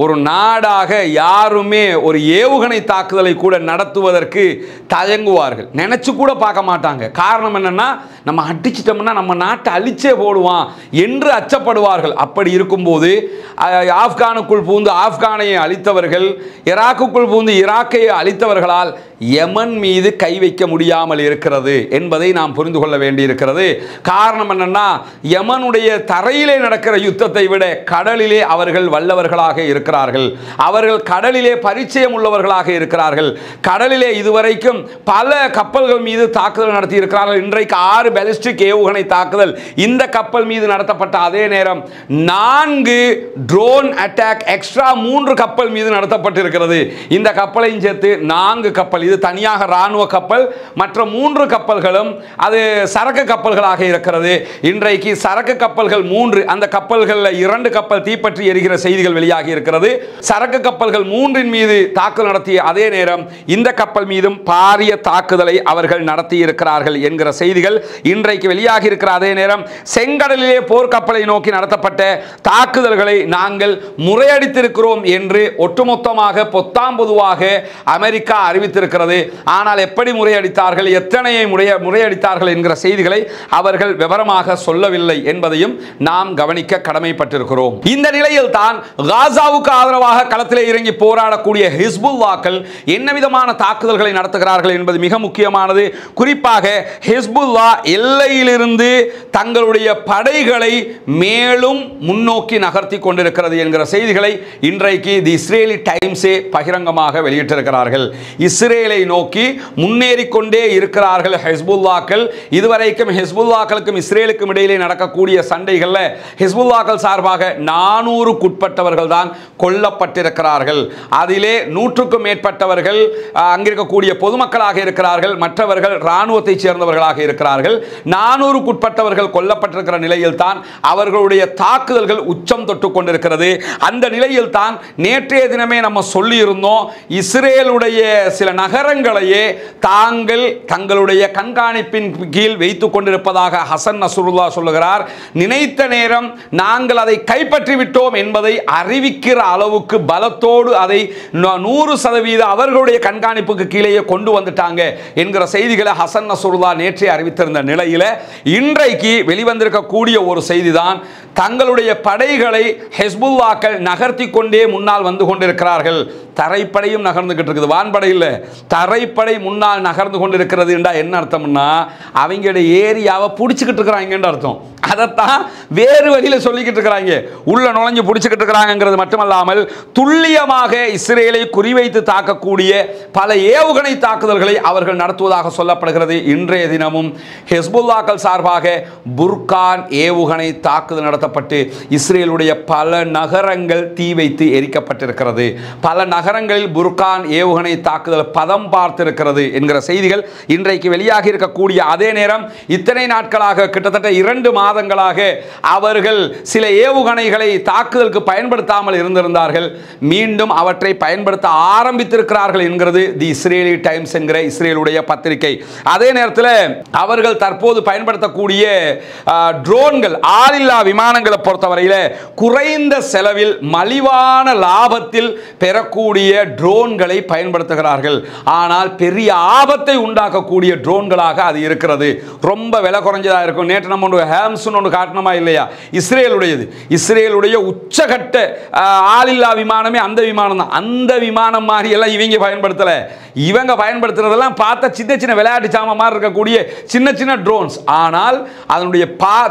ஒரு நாடாக யாருமே ஒரு ஏவுகணை தாக்குதலை கூட நடத்துவதற்கு தயங்குவார்கள், நினைச்சு கூட பார்க்க மாட்டாங்க. காரணம் என்னன்னா, நம்ம அடிச்சிட்டோம்னா நம்ம நாட்டை அழிச்சே போடுவான் என்று அச்சப்படுவார்கள். அப்படி இருக்கும்போது ஆப்கானுக்குள் பூந்து ஆப்கானையை அழித்தவர்கள், ஈராக்குக்குள் பூந்து ஈராக்கை அழித்தவர்களால் யமன் மீது கை வைக்க முடியாமல் இருக்கிறது என்பதை நாம் புரிந்து கொள்ள வேண்டியிருக்கிறது. காரணம் என்னன்னா, யமனுடைய தரையிலே நடக்கிற யுத்தத்தை விட கடலிலே அவர்கள் வல்லவர்களாக இருக்கிறார்கள். அவர்கள் கடலிலே பரிச்சயம் உள்ளவர்களாக இருக்கிறார்கள். கடலிலே இதுவரைக்கும் பல கப்பல்கள் மீது தாக்குதல் நடத்தி இருக்கிறார்கள். இன்றைக்கு 6 பாலிஸ்டிக் ஏவுகணை தாக்குதல் இந்த கப்பல் மீது நடத்தப்பட்ட அதே நேரம் 4 ட்ரோன் அட்டாக் எக்ஸ்ட்ரா 3 கப்பல் மீது நடத்தப்பட்டிருக்கிறது. இந்த கப்பலையும் சேர்த்து 4 கப்பல், இது தனியாக ராணுவ கப்பல், மற்ற 3 கப்பல்களும் அது சரக்கு கப்பல்களாக இருக்கிறது. இன்றைக்கு சரக்கு கப்பல்கள் 3, அந்த கப்பல்களில் 2 கப்பல் தீப்பற்றி எரிகிற செய்திகள் வெளியாகி இருக்கிறது. சரக்கு கப்பல்கள் 3 மீது தாக்குதல் நடத்திய அதே நேரம் இந்த கப்பல் மீதும் பாரிய தாக்குதலை அவர்கள் நடத்தி இருக்கிறார்கள் என்கிற செய்திகள் இன்றைக்கு வெளியாகி இருக்கிற அதே நேரம் செங்கடலிலே போர்க்கப்பலை நோக்கி நடத்தப்பட்ட தாக்குதல்களை நாங்கள் முறையடித்திருக்கிறோம் என்று ஒட்டுமொத்தமாக பொத்தாம் பொதுவாக அமெரிக்கா அறிவித்திருக்கிறது. ஆனால் எப்படி முறையடித்தார்கள், எத்தனையை முறையடித்தார்கள் என்கிற செய்திகளை அவர்கள் விவரமாக சொல்லவில்லை என்பதையும் நாம் கவனிக்க கடமைப்பட்டிருக்கிறோம். இந்த நிலையில் தான் காசாவுக்கு ஆதரவாக களத்திலே இறங்கி போராடக்கூடிய ஹிஸ்புல்லாக்கள் என்ன விதமான தாக்குதல்களை நடத்துகிறார்கள் என்பது மிக முக்கியமானது. குறிப்பாக ஹிஸ்புல்லா எல்லையிலிருந்து தங்களுடைய படைகளை மேலும் முன்னோக்கி நகர்த்தி கொண்டிருக்கிறது என்கிற செய்திகளை இன்றைக்கு தி இஸ்ரேலி டைம்ஸே பகிரங்கமாக வெளியிட்டிருக்கிறார்கள். இஸ்ரேலை நோக்கி முன்னேறி கொண்டே இருக்கிறார்கள் ஹெஸ்புல்லாக்கள். இதுவரைக்கும் ஹெஸ்புல்லாக்களுக்கும் இஸ்ரேலுக்கும் இடையிலே நடக்கக்கூடிய சண்டைகளில் ஹெஸ்புல்லாக்கள் சார்பாக 400க்குட்பட்டவர்கள் தான் கொல்லப்பட்டிருக்கிறார்கள். அதிலே 100க்கும் மேற்பட்டவர்கள் அங்கிருக்கக்கூடிய பொதுமக்களாக இருக்கிறார்கள், மற்றவர்கள் இராணுவத்தைச் சேர்ந்தவர்களாக இருக்கிறார்கள். 400க்குட்பட்டவர்கள் கொல்லப்பட்டிருக்கிற நிலையில் தான் அவர்களுடைய தாக்குதல்கள் உச்சம் தொட்டு கொண்டிருக்கிறது. அந்த நிலையில் தான் நேற்றைய தினமே நம்ம சொல்லி இருந்தோம், இஸ்ரேலுடைய சில நகரங்களையே தாங்கள் தங்களுடைய கண்காணிப்பின் கீழ் வைத்துக் கொண்டிருப்பதாக ஹசன் நஸ்ருல்லா சொல்லுகிறார். நினைத்த நேரம் நாங்கள் அதை கைப்பற்றி விட்டோம் என்பதை அறிவிக்கிற அளவுக்கு பலத்தோடு அதை 100% அவர்களுடைய கண்காணிப்புக்கு கீழே கொண்டு வந்துட்டாங்க என்கிற செய்திகளை ஹசன் நஸ்ருல்லா நேற்றே அறிவித்திருந்த நிலையில் இன்றைக்கு வெளிவந்திருக்கக்கூடிய ஒரு செய்திதான், தங்களுடைய படைகளை ஹெஸ்புல்லாக்கள் நகர்த்தி கொண்டே முன்னால் வந்து கொண்டிருக்கிறார்கள். தரைப்படையும் நகர்ந்துகிட்டு இருக்குது, வான்படை இல்லை, தரைப்படை முன்னால் நகர்ந்து கொண்டிருக்கிறது என்றால் என்ன அர்த்தம்னா அவங்களுடைய ஏரியாவை பிடிச்சிக்கிட்டு இருக்கிறாங்க அர்த்தம். அதைத்தான் வேறு வழியில் சொல்லிக்கிட்டு இருக்கிறாங்க. உள்ள நுழைஞ்சு பிடிச்சிக்கிட்டு இருக்கிறாங்கிறது மட்டுமல்லாமல் துல்லியமாக இஸ்ரேலை குறிவைத்து தாக்கக்கூடிய பல ஏவுகணை தாக்குதல்களை அவர்கள் நடத்துவதாக சொல்லப்படுகிறது. இன்றைய தினமும் ஹெஸ்புல்லாக்கள் சார்பாக புர்கான் ஏவுகணை தாக்குதல் நடத்தப்பட்டு இஸ்ரேலுடைய பல நகரங்கள் தீ வைத்து எரிக்கப்பட்டிருக்கிறது. பல நகரங்களில் புர்கான் ஏவுகணை தாக்குதல் பதம் பார்த்திருக்கிறது என்கிற செய்திகள் இன்றைக்கு வெளியாகி இருக்கக்கூடிய அதே நேரம் இத்தனை நாட்களாக கிட்டத்தட்ட 2 மாதங்களாக அவர்கள் சில ஏவுகணைகளை தாக்குதலுக்கு பயன்படுத்தாமல் இருந்திருந்தார்கள். மீண்டும் அவற்றை பயன்படுத்த ஆரம்பித்திருக்கிறார்கள் என்கிறது தி இஸ்ரேலி டைம்ஸ் என்கிற இஸ்ரேலுடைய பத்திரிகை. அதே நேரத்தில் அவர்கள் தற்போது பயன்படுத்தக்கூடிய ட்ரோன்கள், ஆளில்லா விமானங்களை பொறுத்தவரையில் குறைந்த செலவில் மலிவான லாபத்தில் பெறக்கூடிய ட்ரோன்களை பயன்படுத்துகிறார்கள். ஆனால் பெரிய ஆபத்தை உண்டாக்கக்கூடிய ட்ரோன்களாக அது இருக்கிறது. ரொம்ப விலை குறைஞ்சதாக இருக்கும். நேற்று நம்ம ஒன்று காட்டணுமா இல்லையா, இஸ்ரேலுடையது. இஸ்ரேலுடைய உச்சகட்ட ஆளில்லா விமானமே அந்த விமானம் தான். அந்த விமானம் மாதிரி எல்லாம் இவங்க பயன்படுத்தலை. இவங்க பயன்படுத்துறதெல்லாம் பார்த்தா சின்ன சின்ன விளையாட்டு சாமான் மாதிரி இருக்கக்கூடிய சின்ன சின்ன ட்ரோன்ஸ். ஆனால் அதனுடைய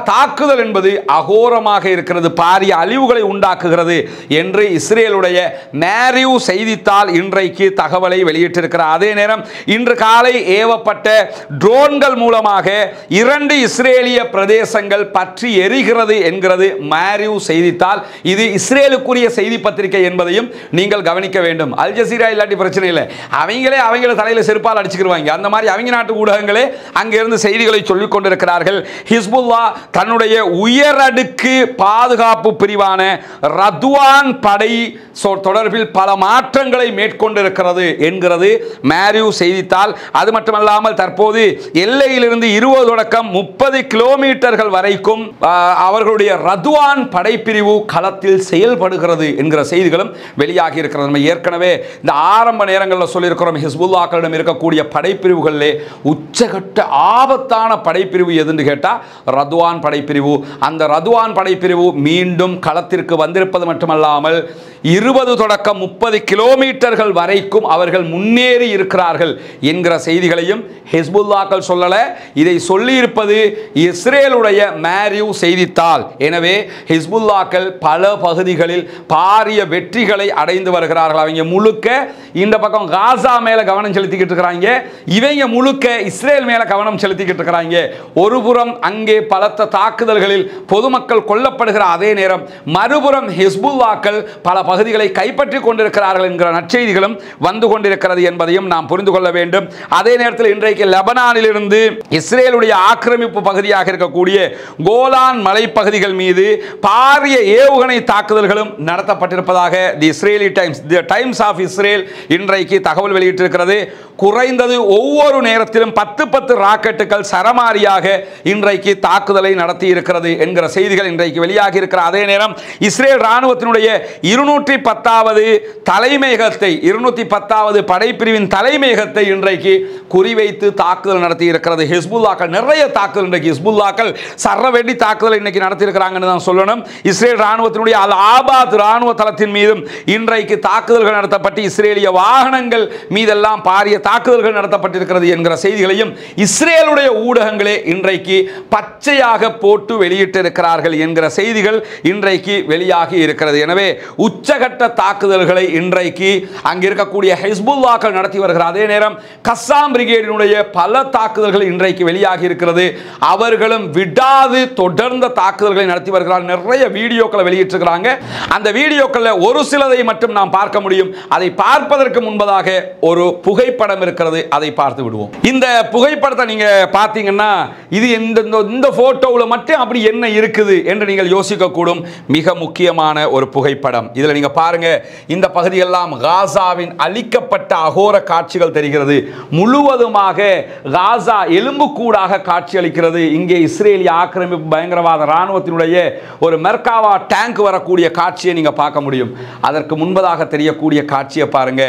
தாக்குதல் என்பது அகோரமாக இருக்கிறது, பாரிய அழிவுகளை உண்டாக்குகிறது என்று இஸ்ரேலுடைய மேரியூ செய்தித்தாள் இன்றைக்கு தகவலை வெளியிட்டிருக்கிறார். அதே நேரம் இன்று காலை ஏவப்பட்ட ட்ரோன்கள் மூலமாக 2 இஸ்ரேலிய பிரதேசங்கள் பற்றி எரிகிறது என்கிறது மேரியூ செய்தித்தாள். இது இஸ்ரேலுக்குரிய செய்தி பத்திரிகை என்பதையும் நீங்கள் கவனிக்க வேண்டும். அல் ஜசீரா இல்லாட்டி பிரச்சனை இல்லை, அவங்கள தலையில் செருப்பால் அடிச்சுக்கிடுவாங்க. அந்த மாதிரி அவங்க நாட்டு ஊடகங்களே அங்கிருந்து செய்திகளை சொல்லிக் கொண்டிருக்கிறார்கள். ஹிஸ்புல்லா தன்னுடைய உயரடுக்கு பாதுகாப்பு பிரிவான ரத்வான் படை தொடர்பில் பல மாற்றங்களை மேற்கொண்டிருக்கிறது என்கிறது மேரியூ செய்தித்தாள். அது மட்டுமல்லாமல் தற்போது எல்லையிலிருந்து 20 தொடக்கம் 30 கிலோமீட்டர்கள் வரைக்கும் அவர்களுடைய ரத்வான் படைப்பிரிவு களத்தில் செயல்படுகிறது என்கிற செய்திகளும் வெளியாகி இருக்கிறது. நம்ம ஏற்கனவே இந்த ஆரம்ப நேரங்களில் சொல்லியிருக்கிறோம், ஹிஸ்புல்லாக்களிடம் இருக்கக்கூடிய படைப்பிரிவுகளிலே உச்சகட்ட ஆபத்தான படைப்பிரிவு எதுன்னு கேட்டால் ரத்வான் படைப்பிரிவு. அந்த ரத்வான் படைப்பிரிவு மீண்டும் களத்திற்கு வந்திருப்பது மட்டுமல்லாமல் 20 தொடக்கம் 30 கிலோமீட்டர்கள் வரைக்கும் அவர்கள் முன்னேறி இருக்கிறார்கள் என்கிற செய்திகளையும் ஹிஸ்புல்லாக்கள் சொல்லல, இதை சொல்லியிருப்பது இஸ்ரேலுடைய மேரியூ செய்தித்தாள். எனவே ஹிஸ்புல்லாக்கள் பல பகுதிகளில் பாரிய வெற்றிகளை அடைந்து வருகிறார்கள். அவங்க முழுக்க இந்த பக்கம் காசா மேல கவனம் செலுத்திக்கிட்டு இருக்கிறாங்க, இவங்க முழுக்க இஸ்ரேல் மேல கவனம் செலுத்திக்கிட்டு இருக்கிறாங்க. ஒருபுறம் அங்கே பலத்த தாக்குதல்களில் பொதுமக்கள் கொல்லப்படுகிற அதே நேரம் மறுபுறம் ஹிஸ்புல்லாக்கள் பல பகுதிகளை கைப்பற்றி கொண்டிருக்கிறார்கள் என்கிற நற்செய்திகளும் வந்து கொண்டிருக்கிறது என்பதையும் நாம் புரிந்து கொள்ள வேண்டும். அதே நேரத்தில் இன்றைக்கு லெபனானிலிருந்து இஸ்ரேலுடைய ஆக்கிரமிப்பு பகுதியாக இருக்கக்கூடிய கோலான் மலைப்பகுதிகள் மீது பாரிய ஏவுகணை தாக்குதல்களும் நடத்தப்பட்டிருப்பதாக the Israeli Times, the Times of Israel இன்றைக்கு தகவல் வெளியிட்டிருக்கிறது. குறைந்தது ஒவ்வொரு நேரத்திலும் 10 ராக்கெட்டுகள் சரமாரியாக இன்றைக்கு தாக்குதலை நடத்தி இருக்கிறது என்கிற செய்திகள் இன்றைக்கு வெளியாகி இருக்கிற அதே நேரம் இஸ்ரேல் ராணுவத்தினுடைய 210வது தலைமையகத்தை, 210வது படைப்பிரிவின் தலைமையகத்தை இன்றைக்கு குறிவைத்து தாக்குதல் நடத்தி இருக்கிறது ஹிஸ்புல்லாக்கள். நிறைய தாக்குதல் இன்றைக்கு ஹிஸ்புல்லாக்கள் சரவெடி தாக்குதல் இன்னைக்கு நடத்தி இருக்கிறாங்கன்னு தான் சொல்லணும். இஸ்ரேல் ராணுவத்தினுடைய அல் ஆபாத் ராணுவ தளத்தின் மீதும் இன்றைக்கு தாக்குதல்கள் நடத்தப்பட்டு இஸ்ரேலிய வாகனங்கள் மீதெல்லாம் பாரிய தாக்குதல்கள் நடத்தப்பட்டிருக்கிறது என்கிற செய்திகளையும் இஸ்ரேலுடைய ஊடகங்களே இன்றைக்கு பச்சையாக போட்டு வெளியிட்டிருக்கிறார்கள் என்கிற செய்திகள் இன்றைக்கு வெளியாகி இருக்கிறது. எனவே உச்சகட்ட தாக்குதல்களை இன்றைக்கு அங்கு இருக்கக்கூடிய ஹிஸ்புல்லாக்கள் நடத்தி வருகிறார். அதே நேரம் கஸ்ஸாம் பிரிகேடினுடைய பல தாக்குதல்கள் இன்றைக்கு வெளியாகி இருக்கிறது. அவர்களும் விடாது தொடர்ந்த தாக்குதல்களை நடத்தி வருகிறார். நிறைய வீடியோக்களை வெளியிட்டிருக்கிறாங்க. அந்த வீடியோக்களில் ஒரு சிலதை மட்டும் நாம் பார்க்க முடியும். அதை பார்ப்பதற்கு முன்பதாக ஒரு புகைப்படம் இருக்கிறது, அதை பார்த்து விடுவோம். இந்த புகைப்படத்தை நீங்க பார்த்தீங்கன்னா இது இந்த போட்டோவில் மட்டும் அப்படி என்ன இருக்குது என்று நீங்கள் யோசிக்க கூடும். மிக முக்கியமான ஒரு புகைப்படம். இதில் நீங்க பாருங்க, இந்த பகுதியெல்லாம் காசாவின் அழிக்கப்பட்ட அகோர காட்சிகள் தெரிகிறது. முழுவதுமாக காசா எலும்புக்கூடாக காட்சி அளிக்கிறது. இங்கே இஸ்ரேலிய ஆக்கிரமிப்பு பயங்கரவாத ராணுவத்தினுடைய ஒரு மெர்காவா டேங்க் வரக்கூடிய காட்சியை நீங்க பார்க்க முடியும். அதற்கு முன்பதாக தெரியக்கூடிய காட்சியை பாருங்க.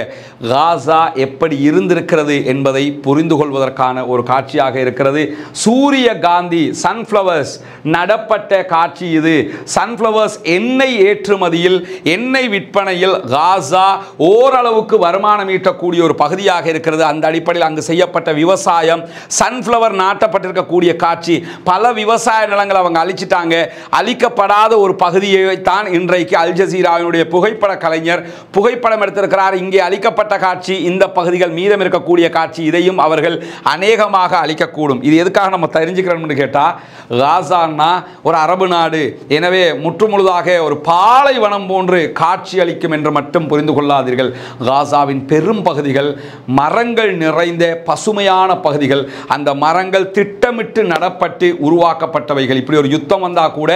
காசா எப்படி இருந்திருக்கிறது என்பதை புரிந்து கொள்வதற்கான ஒரு காட்சியாக இருக்கிறது. சூரிய காந்தி சன்ஃப்ளவர்ஸ் நடப்பட்ட காட்சி இது. சன்ஃப்ளவர்ஸ் எண்ணெய் ஏற்றுமதியில், எண்ணெய் விற்பனையில் காசா ஓரளவுக்கு வருமானம் ஈட்டக்கூடிய ஒரு பகுதியாக இருக்கிறது. அந்த அடிப்படையில் அங்கு செய்யப்பட்ட விவசாயம், சன்ஃப்ளவர் நாட்டப்பட்டிருக்கக்கூடிய காட்சி. பல விவசாய நிலங்களை அவங்க அழிச்சிட்டாங்க. அழிக்கப்படாத ஒரு பகுதியை தான் இன்றைக்கு அல் ஜசீராவினுடைய புகைப்பட கலைஞர் புகைப்படம் எடுத்திருக்கிறார். இங்கே அழிக்கப்பட்ட காட்சி, இந்த பகுதிகள் மீதம் இருக்கக்கூடிய காட்சி, இதையும் அவர்கள் அநேகமாக அழிக்கக்கூடும். இது எதுக்காக நம்ம தெரிஞ்சுக்கிறோம்னு கேட்டால், காசான்னா ஒரு அரபு நாடு, எனவே முற்றுமுழுதாக ஒரு பாலைவனம் போன்று காட்சி அளிக்கும் என்று மட்டும் புரிந்து கொள்ளாதீர்கள். காசாவின் பெரும் பகுதிகள் மரங்கள் நிறைந்த பசுமையான பகுதிகள். அந்த மரங்கள் திட்டமிட்டு நடப்பட்டு உருவாக்கப்பட்டவைகள். இப்படி ஒரு யுத்தம் வந்தால் கூட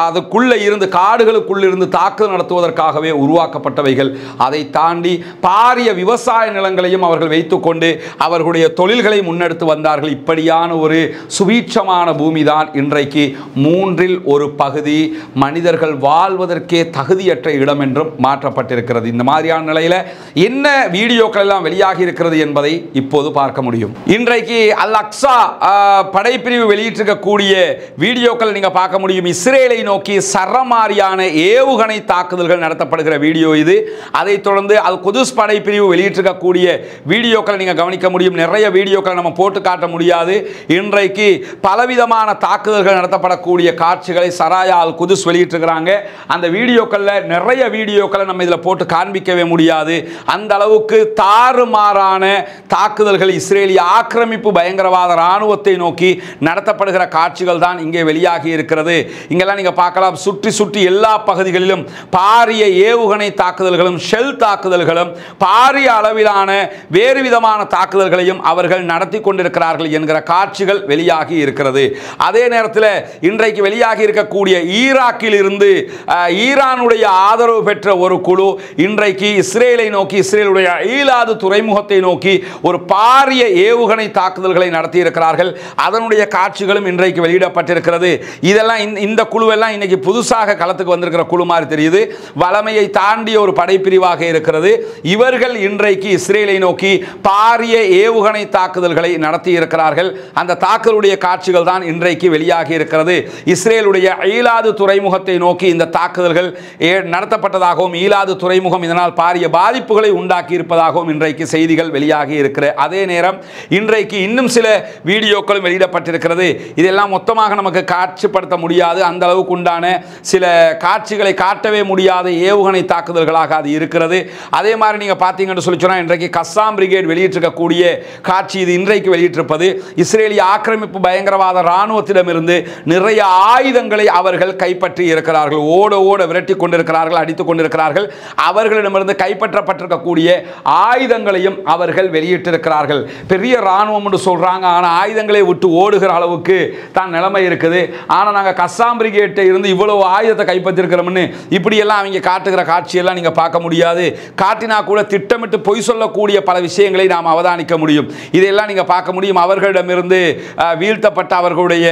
அதுக்குள்ளே இருந்து, காடுகளுக்குள்ள இருந்து தாக்குதல் நடத்துவதற்காகவே உருவாக்கப்பட்டவைகள். அதை தாண்டி பாரிய விவசாய நிலங்களையும் அவர்கள் வைத்துக்கொண்டு அவர்களுடைய தொழில்களை முன்னெடுத்து வந்தார்கள். இப்படியான ஒரு சுபீட்சமான பூமி தான் இன்றைக்கு மூன்றில் ஒரு பகுதி மனிதர்கள் வாழ்வதற்கே தகுதியற்ற இடம் என்றும் மாற்றப்பட்டிருக்கிறது. இந்த மாதிரியான நிலையில் என்ன வீடியோக்கள் எல்லாம் வெளியாகி இருக்கிறது என்பதை இப்போது பார்க்க முடியும். இன்றைக்கு அல் அக்ஸா படைப்பிரிவு வெளியிட்டிருக்கக்கூடிய வீடியோக்கள் நீங்க பார்க்க முடியும். இஸ்ரேலை நோக்கி சரமாரியான ஏவுகணை தாக்குதல்கள் நடத்தப்படுகிற வீடியோ இது. அதைத் தொடர்ந்து அல் குதுஸ் படைப்பிரிவு வெளியிட்டிருக்கக்கூடிய வீடியோக்களை நீங்க கவனிக்க முடியும். நிறைய வீடியோக்களை நம்ம போட்டு காட்ட முடியாது. இன்றைக்கு பலவிதமான தாக்குதல்கள் நடத்தப்படக்கூடிய காட்சிகளை சராயா அல் குதுஸ் வெளியிட்டிருக்கிறாங்க. அந்த வீடியோக்களில் நிறைய வீடியோக்களை நம்ம இதில் போட்டு காண்பிக்கவே முடியாது. அந்த அளவுக்கு தாறுமாறான தாக்குதல்கள் இஸ்ரேலிய ஆக்கிரமிப்பு பயங்கரவாத ராணுவத்தை நோக்கி நடத்தப்படுகிற காட்சிகள் தான் இங்கே வெளியாகி இருக்கிறது. இங்கெல்லாம் நீங்க பார்க்கலாம், சுற்றி சுற்றி எல்லா பகுதிகளிலும் பாரிய ஏவுகணை தாக்குதல்களும் ஷெல் தாக்குதல்களும் பாரிய அளவிலான வேறு விதமான தாக்குதல்களையும் அவர்கள் நடத்தி கொண்டிருக்கிறார்கள் என்கிற காட்சிகள் வெளியாகி இருக்கிறது. அதே நேரத்தில் இன்றைக்கு வெளியாகி இருக்கக்கூடிய ஈராக்கில் இருந்து ஈரானுடைய ஆதரவு பெற்ற ஒரு குழு இன்றைக்கு இஸ்ரேலை நோக்கி, இஸ்ரேலுடைய ஈலாது துறைமுகத்தை நோக்கி ஒரு பாரிய ஏவுகணை தாக்குதல்களை நடத்தி இருக்கிறார்கள். அதனுடைய காட்சிகளும் இன்றைக்கு வெளியிடப்பட்டிருக்கிறது. இதெல்லாம் இந்த குழுவெல்லாம் இன்னைக்கு புதுசாக களத்துக்கு வந்திருக்கிற குழு மாதிரி தெரியுது. வளமையை தாண்டிய ஒரு படைப்பிரிவாக இருக்கிறது. இவர்கள் இன்றைக்கு இஸ்ரேலை நோக்கி பாரிய ஏவுகணை தாக்குதல்களை நடத்தி இருக்கிறார்கள். அந்த தாக்குதலுடைய காட்சிகள் தான் இன்றைக்கு வெளியாகி இருக்கிறது. இஸ்ரேலுடைய ஈலாது துறைமுகத்தை நோக்கி இந்த தாக்குதல்கள் நடத்தப்பட்டதாகவும், ஈலாது துறைமுகம் இதனால் பாரிய பாதிப்புகளை உண்டாக்கி இருப்பதாகவும் இன்றைக்கு செய்திகள் வெளியாகி இருக்கிற அதே நேரம் இன்றைக்கு இன்னும் சில வீடியோக்களும் வெளியிடப்பட்டிருக்கிறது. இதெல்லாம் மொத்தமாக நமக்கு காட்சிப்படுத்த முடியாது. அந்த அளவுக்கு உண்டான சில காட்சிகளை காட்டவே முடியாத ஏவுகணை தாக்குதல்களாக அது இருக்கிறது. அதே மாதிரி நீங்க பார்த்தீங்கன்னு சொல்லி சொன்னா, இன்றைக்கு கஸ்ஸாம் பிரிகேட் வெளியிட்டிருக்கக்கூடிய காட்சி இது. இன்றைக்கு வெளியிட்டிருப்பது இஸ்ரேலிய ஆக்கிரமிப்பு பயங்கரவாத ராணுவத்திடமிருந்து நிறைய ஆயுதங்களை அவர்கள் கைப்பற்றி இருக்கிறார்கள். ஓட ஓட விரட்டி கொண்டிருக்கிறார்கள், அடித்துக் கொண்டிருக்கிறார்கள். அவர்களிடமிருந்து கைப்பற்றப்பட்டிருக்கக்கூடிய ஆயுதங்களையும் அவர்கள் வெளியிட்டிருக்கிறார்கள். பெரிய ராணுவம் என்று சொல்றாங்க, ஆனால் ஆயுதங்களை விட்டு ஓடுகிற அளவுக்கு தான் நிலைமை இருக்குது. ஆனால் நாங்கள் கஸ்ஸாம் பிரிகேட்டை இருந்து இவ்வளவு ஆயுதத்தை கைப்பற்றிருக்கிறோம்னு இப்படியெல்லாம் அவங்க காட்டுகிற காட்சியெல்லாம் நீங்கள் பார்க்க முடியாது. காட்டினா கூட திட்டமிட்டு பொய் சொல்லக்கூடிய பல விஷயங்களை நாம் அவதானிக்க முடியும். இதையெல்லாம் நீங்கள் பார்க்க முடியும். அவர்களிடமிருந்து வீழ்த்தப்பட்ட அவர்களுடைய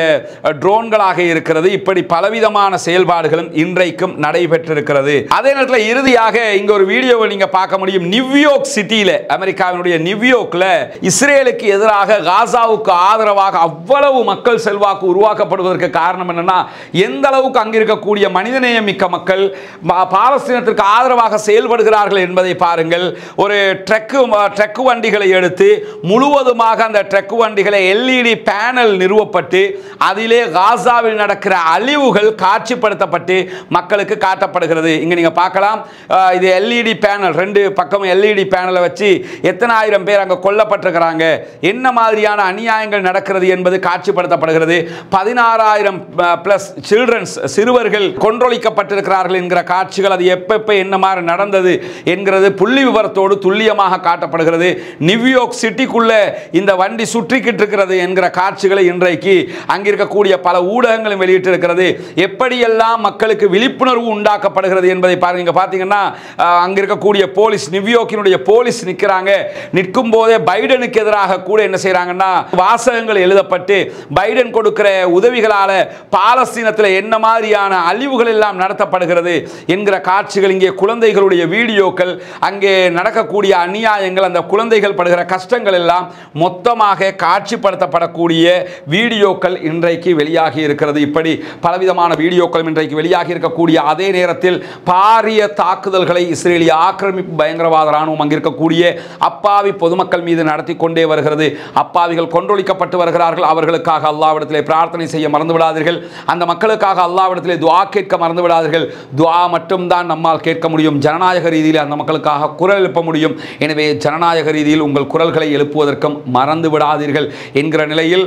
ட்ரோன்களாக இருக்கிறது. இப்படி பலவிதமான செயல்பாடுகளும் இன்றைக்கும் நடைபெற்றிருக்கிறது. அதே நேரத்தில் இறுதியாக இங்க ஒரு வீடியோவை நீங்க பார்க்க முடியும். நியூயார்க் சிட்டியில, அமெரிக்காவினுடைய நியூயார்க்ல இஸ்ரேலுக்கு எதிராக காசாவுக்கு ஆதரவாக அவ்வளவு மக்கள் செல்வாக்கு உருவாக்கப்படுவதற்கு காரணம் என்னன்னா, எந்த அளவுக்கு அங்கு இருக்கக்கூடிய மனிதநேயம் மிக்க மக்கள் பாலஸ்தீனத்திற்கு ஆதரவாக செயல்படுகிறார்கள் என்பதை பாருங்கள். ஒரு ட்ரக் வண்டிகளை எடுத்து முழுவதுமாக அந்த ட்ரக் வண்டிகளை அங்கே LED பேனல் நிறுவப்பட்டு அதிலே காசாவில் நடக்கிற அழிவுகள் காட்சிப்படுத்தப்பட்டு மக்களுக்கு காட்டப்படுகிறது. இங்கே நீங்கள் பார்க்கலாம், இது LED பேனல், 2 பக்கம் LED பேனலை வச்சு எத்தனை ஆயிரம் பேர் அங்கே கொல்லப்பட்டிருக்கிறாங்க, என்ன மாதிரியான அநியாயங்கள் நடக்கிறது என்பது காட்சிப்படுத்தப்படுகிறது. 16,000 பிளஸ் சில்ட்ரன்ஸ், சிறுவர்கள் கொன்றொழிக்கப்பட்டிருக்கிறார்கள் என்கிற காட்சிகள், அது எப்ப என்ன மாதிரி நடந்தது என்கிறது புள்ளி விவரத்தோடு துல்லியமாக காட்டப்படுகிறது. நியூயார்க் சிட்டிக்குள்ள இந்த வண்டி சுற்றிக்கிட்டு இருக்கிறது என்கிற காட்சிகளை இன்றைக்கு அங்கிருக்கக்கூடிய பல ஊடகங்களும் வெளியிட்டிருக்கிறது. எப்படியெல்லாம் மக்களுக்கு விழிப்புணர்வு உண்டாக்கப்படுகிறது என்பதை பாருங்க. பார்த்தீங்கன்னா அங்கிருக்கக்கூடிய போலீஸ், நியூயார்க்கினுடைய போலீஸ் நிற்கிறாங்க. நிற்கும் போதே பைடனுக்கு எதிராக கூட என்ன செய்யறாங்கன்னா வாசகங்கள் எழுதப்பட்டு பைடன் கொடுக்கிற உதவிகளால பாலஸ்தீனத்தில் என்ன மாதிரியான அழிவுகள் எல்லாம் நடத்தப்படுகிறது என்கிற காட்சிகள், இங்கே குழந்தைகளுடைய வீடியோக்கள், அங்கே நடக்கக்கூடிய அநியாயங்கள், அந்த குழந்தைகள் படுகிற கஷ்டங்கள் எல்லாம் மொத்தமாக காட்சிப்படுத்தப்படக்கூடிய வீடியோக்கள் இன்றைக்கு வெளியாகி இருக்கிறது. இப்படி பலவிதமான வீடியோக்கள் இன்றைக்கு வெளியாகி இருக்கக்கூடிய அதே நேரத்தில் பாரிய தாக்குதல்களை இஸ்ரேலிய ஆக்கிரமிப்பு பயங்கரவாத ராணுவம் அங்கிருக்கக்கூடிய அப்பாவி பொதுமக்கள் மீது நடத்தி கொண்டே வருகிறது. அப்பாவிகள் கொன்றொழிக்கப்பட்டு வருகிறார்கள். அவர்களுக்காக அல்லாஹ்விடத்திலே பிரார்த்தனை செய்ய மறந்து விடாதீர்கள். அந்த மக்களுக்காக அல்லாஹ்விடத்திலே துஆ கேட்க மறந்து விடாதீர்கள். துஆ மட்டும்தான் நம்மால் கேட்க முடியும். ஜனநாயக ரீதியில் அந்த மக்களுக்காக குரல் எழுப்ப முடியும். எனவே ஜனநாயக ரீதியில் உங்கள் குரல்களை எழுப்புவதற்கும் மறந்து விடாதீர்கள் என்கிற நிலையில்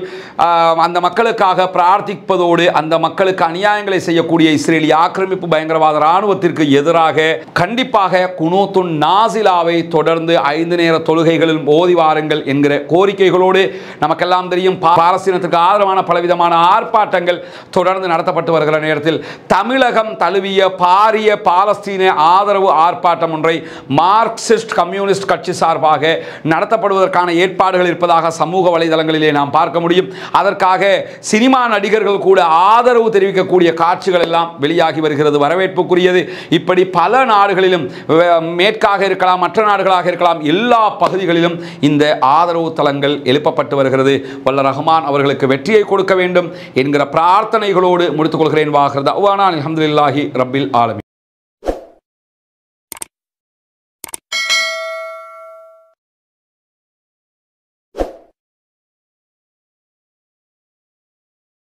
அந்த மக்களுக்காக பிரார்த்திப்பதோடு அந்த மக்களுக்கு அநியாயங்களை செய்யக்கூடிய இஸ்ரேலிய ஆக்கிரமிப்பு பயங்கரவாத ராணுவத்திற்கு எதிராக கண்டிப்பாக குனூத்துன் நாசிலாவை தொடர்ந்து 5 நேர தொழுகைகளில் ஓதி வாருங்கள் என்கிற கோரிக்கைகளோடு, நமக்கெல்லாம் தெரியும் பாலஸ்தீனத்திற்கு ஆதரவான பலவிதமான ஆர்ப்பாட்டங்கள் தொடர்ந்து நடத்தப்பட்டு வருகிற நேரத்தில் தமிழகம் தழுவிய பாரிய பாலஸ்தீன ஆதரவு ஆர்ப்பாட்டம் ஒன்றை மார்க்சிஸ்ட் கம்யூனிஸ்ட் கட்சி சார்பாக நடத்தப்படுவதற்கான ஏற்பாடுகள் இருப்பதாக சமூக வலைதளங்களிலே நாம் பார்க்க முடியும். அதற்காக சினிமா நடிகர்கள் கூட ஆதரவு தெரிவிக்கக்கூடிய காட்சிகள் எல்லாம் வெளியாகி வருகிறது, வரவேற்புக்குரியது. இப்படி பல நாடுகளிலும், மேற்காக இருக்கலாம், மற்ற நாடுகளாக இருக்கலாம், எல்லா பகுதிகளிலும் இந்த ஆதரவு தளங்கள் எழுப்பப்பட்டு வருகிறது. வல்ல ரஹ்மான் அவர்களுக்கு வெற்றியை கொடுக்க வேண்டும் என்கிற பிரார்த்தனைகளோடு முடித்துக் கொள்கிறேன். வாஹிர் தஅவானா அல்ஹம்துலில்லாஹி ரப்பில் ஆலமீன்.